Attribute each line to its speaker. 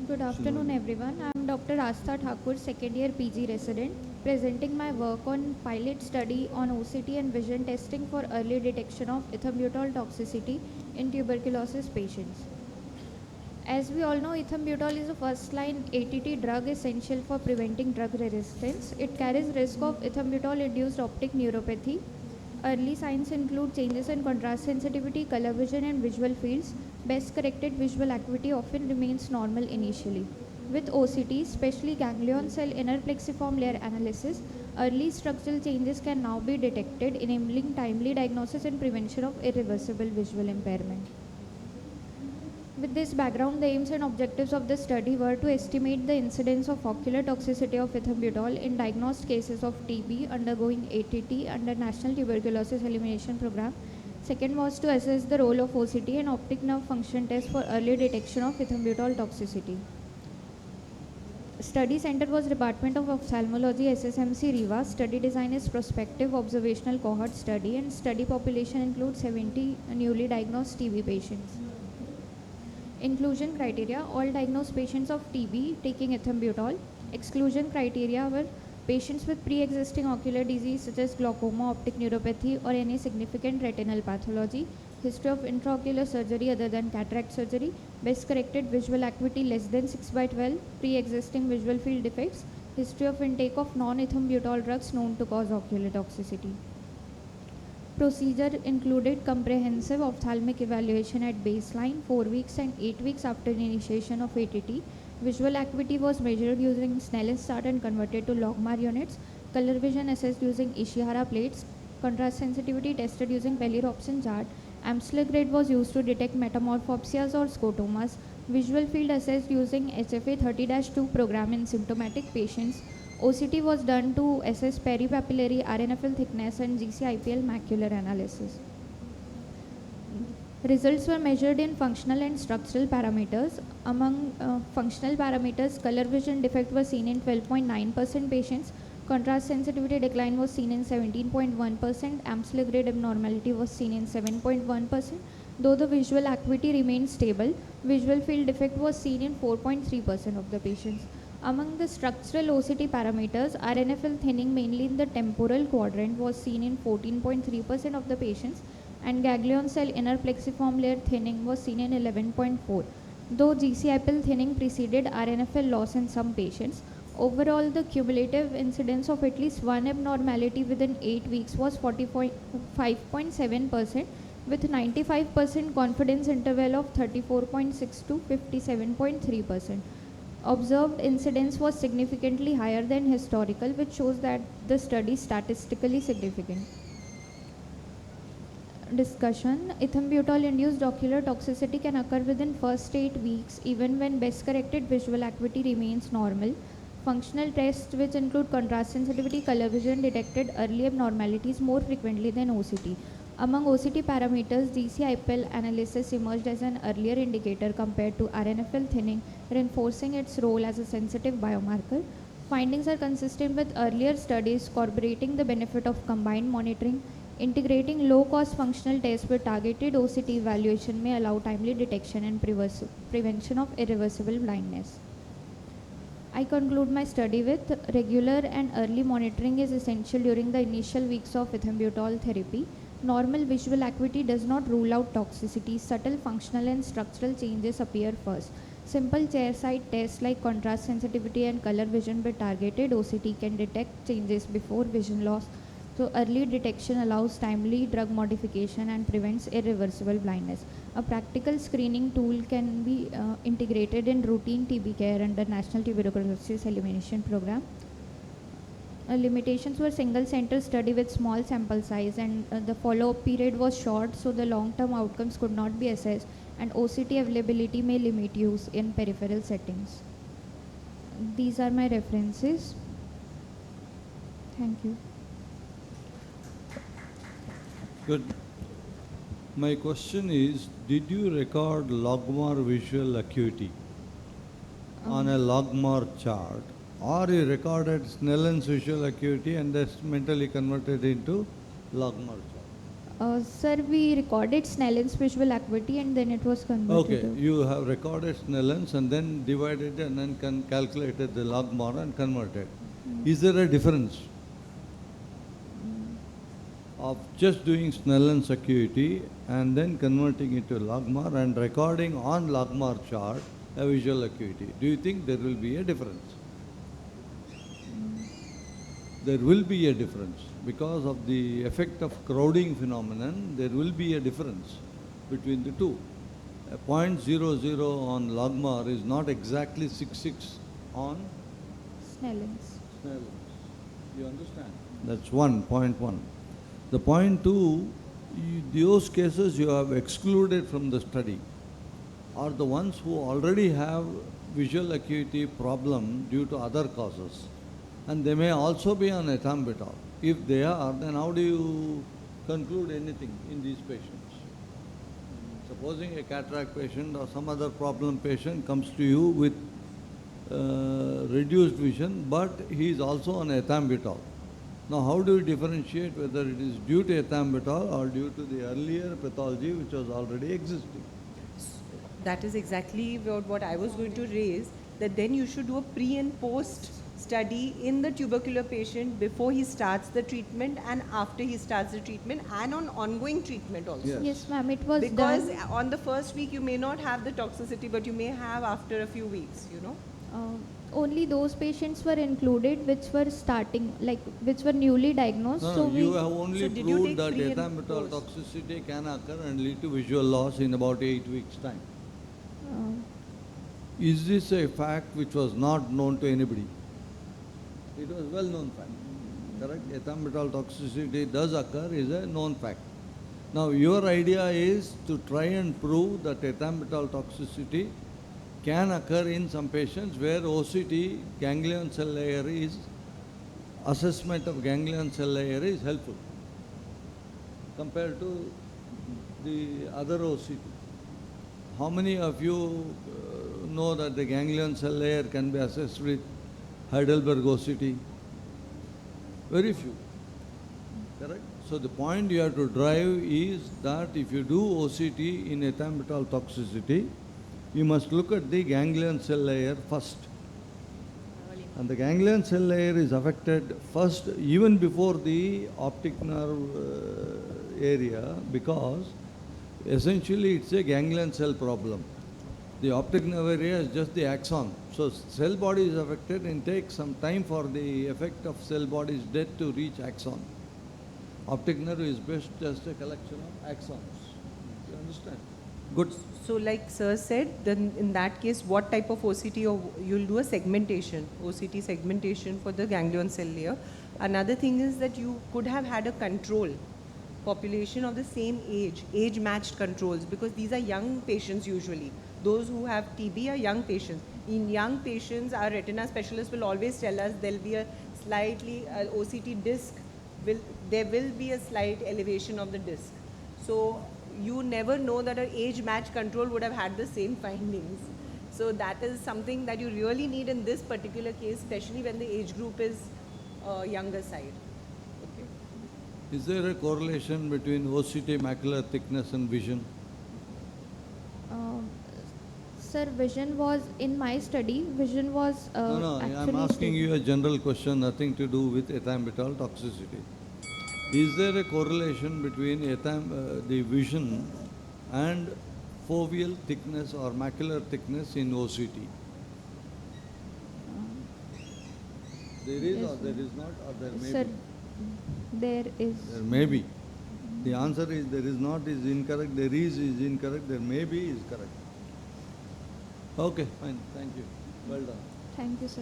Speaker 1: Good afternoon everyone. I am Dr. Astha Thakur, second year PG resident, presenting my work on pilot study on OCT and vision testing for early detection of ethambutol toxicity in tuberculosis patients. As we all know, ethambutol is a first-line ATT drug essential for preventing drug resistance. It carries risk of ethambutol-induced optic neuropathy. Early signs include changes in contrast sensitivity, color vision, and visual fields. Best corrected visual acuity often remains normal initially. With OCT, especially ganglion cell inner plexiform layer analysis, early structural changes can now be detected, enabling timely diagnosis and prevention of irreversible visual impairment. With this background, the aims and objectives of the study were to estimate the incidence of ocular toxicity of ethambutol in diagnosed cases of TB undergoing ATT under National Tuberculosis Elimination Program. Second was to assess the role of OCT and optic nerve function test for early detection of ethambutol toxicity. Study center was Department of Ophthalmology, SSMC, Riva. Study design is prospective observational cohort study, and study population includes 70 newly diagnosed TB patients. Inclusion criteria: all diagnosed patients of TB taking ethambutol. Exclusion criteria were patients with pre-existing ocular disease such as glaucoma, optic neuropathy, or any significant retinal pathology, history of intraocular surgery other than cataract surgery, best corrected visual acuity less than 6/12, pre-existing visual field defects, history of intake of non-ethambutol drugs known to cause ocular toxicity. Procedure included comprehensive ophthalmic evaluation at baseline, 4 weeks and 8 weeks after initiation of ATT. Visual acuity was measured using Snellen's chart and converted to logMAR units. Color vision assessed using Ishihara plates. Contrast sensitivity tested using Pelly-Robson chart. Amsler grade was used to detect metamorphopsias or scotomas. Visual field assessed using HFA 30-2 program in symptomatic patients. OCT was done to assess peripapillary RNFL thickness and GCIPL macular analysis. Results were measured in functional and structural parameters. Among functional parameters, color vision defect was seen in 12.9% patients. Contrast sensitivity decline was seen in 17.1%. Amsler grade abnormality was seen in 7.1%. Though the visual acuity remained stable, visual field defect was seen in 4.3% of the patients. Among the structural OCT parameters, RNFL thinning mainly in the temporal quadrant was seen in 14.3% of the patients, and ganglion cell inner plexiform layer thinning was seen in 11.4%. Though GCIPL thinning preceded RNFL loss in some patients, overall the cumulative incidence of at least one abnormality within 8 weeks was 45.7%, with 95% confidence interval of 34.6 to 57.3%. Observed incidence was significantly higher than historical, which shows that the study is statistically significant. Discussion: ethambutol-induced ocular toxicity can occur within first 8 weeks even when best corrected visual acuity remains normal. Functional tests, which include contrast sensitivity, color vision, detected early abnormalities more frequently than OCT. Among OCT parameters, GCIPL analysis emerged as an earlier indicator compared to RNFL thinning, reinforcing its role as a sensitive biomarker. Findings are consistent with earlier studies corroborating the benefit of combined monitoring. Integrating low-cost functional tests with targeted OCT evaluation may allow timely detection and prevention of irreversible blindness. I conclude my study with regular and early monitoring is essential during the initial weeks of ethambutol therapy. Normal visual acuity does not rule out toxicity. Subtle functional and structural changes appear first. Simple chairside tests like contrast sensitivity and color vision with targeted OCT can detect changes before vision loss. So early detection allows timely drug modification and prevents irreversible blindness. A practical screening tool can be integrated in routine TB care under National Tuberculosis Elimination Program. Limitations were single center study with small sample size, and the follow-up period was short, so the long-term outcomes could not be assessed, and OCT availability may limit use in peripheral settings. These are my references. Thank you.
Speaker 2: Good. My question is, did you record logMAR visual acuity on a logMAR chart, or you recorded Snellen's visual acuity and that's mentally converted into logMAR chart?
Speaker 1: Sir, we recorded Snellen's visual acuity and then it was converted.
Speaker 2: Okay, you have recorded Snellen's and then divided and then calculated the logmar and converted. Is there a difference of just doing Snellen's acuity and then converting it to logmar and recording on logmar chart a visual acuity? Do you think there will be a difference? There will be a difference because of the effect of crowding phenomenon. There will be a difference between the two. A 0.00 on logmar is not exactly 0.66 on
Speaker 1: Snellen's.
Speaker 2: Snellen's. You understand? That's 1.1. The 0.2, those cases you have excluded from the study are the ones who already have visual acuity problem due to other causes. And they may also be on ethambutol. If they are, then how do you conclude anything in these patients? Supposing a cataract patient or some other problem patient comes to you with reduced vision, but he is also on ethambutol. Now, how do you differentiate whether it is due to ethambutol or due to the earlier pathology which was already existing?
Speaker 3: That is exactly what I was going to raise, that then you should do a pre and post study in the tubercular patient before he starts the treatment and after he starts the treatment and on ongoing treatment also.
Speaker 2: Yes.
Speaker 1: Yes, ma'am, it was
Speaker 3: Because
Speaker 1: done.
Speaker 3: on the first week you may not have the toxicity, but you may have after a few weeks, you know.
Speaker 1: Only those patients were included which were starting, like which were newly diagnosed.
Speaker 2: No,
Speaker 1: so
Speaker 2: no, you have only
Speaker 3: So did you
Speaker 2: proved
Speaker 3: take
Speaker 2: that
Speaker 3: pre and
Speaker 2: ethambutol
Speaker 3: post?
Speaker 2: toxicity can occur and lead to visual loss in about 8 weeks' time.
Speaker 1: uh,
Speaker 2: Is this a fact which was not known to anybody? It was well known fact, correct? Ethambutol toxicity does occur is a known fact. Now your idea is to try and prove that ethambutol toxicity can occur in some patients where OCT, ganglion cell layer is, assessment of ganglion cell layer is helpful compared to the other OCT. How many of you know that the ganglion cell layer can be assessed with Heidelberg OCT? Very few, correct? So the point you have to drive is that if you do OCT in ethambutol toxicity, you must look at the ganglion cell layer first. And the ganglion cell layer is affected first even before the optic nerve area, because essentially it's a ganglion cell problem. The optic nerve area is just the axon. So cell body is affected and takes some time for the effect of cell body's death to reach axon. Optic nerve is just a collection of axons. You understand? Good.
Speaker 3: So like sir said, then in that case, what type of OCT, or you'll do a segmentation, OCT segmentation for the ganglion cell layer. Another thing is that you could have had a control population of the same age matched controls, because these are young patients usually. Those who have TB are young patients. In young patients, our retina specialist will always tell us there'll be a slightly OCT disc, there will be a slight elevation of the disc. So you never know that an age match control would have had the same findings. So that is something that you really need in this particular case, especially when the age group is younger side. Okay.
Speaker 2: Is there a correlation between OCT macular thickness and vision?
Speaker 1: Sir, vision was, in my study, vision was
Speaker 2: No,
Speaker 1: actually
Speaker 2: I'm asking
Speaker 1: stable.
Speaker 2: you a general question, nothing to do with ethambutol toxicity. Is there a correlation between the vision and foveal thickness or macular thickness in OCT? There is
Speaker 1: Yes,
Speaker 2: or there is not, or there may
Speaker 1: Sir,
Speaker 2: be?
Speaker 1: there is.
Speaker 2: There may be. The answer is there is not is incorrect, there is incorrect, there may be is correct. Okay, fine, thank you. Well done.
Speaker 1: Thank you, sir.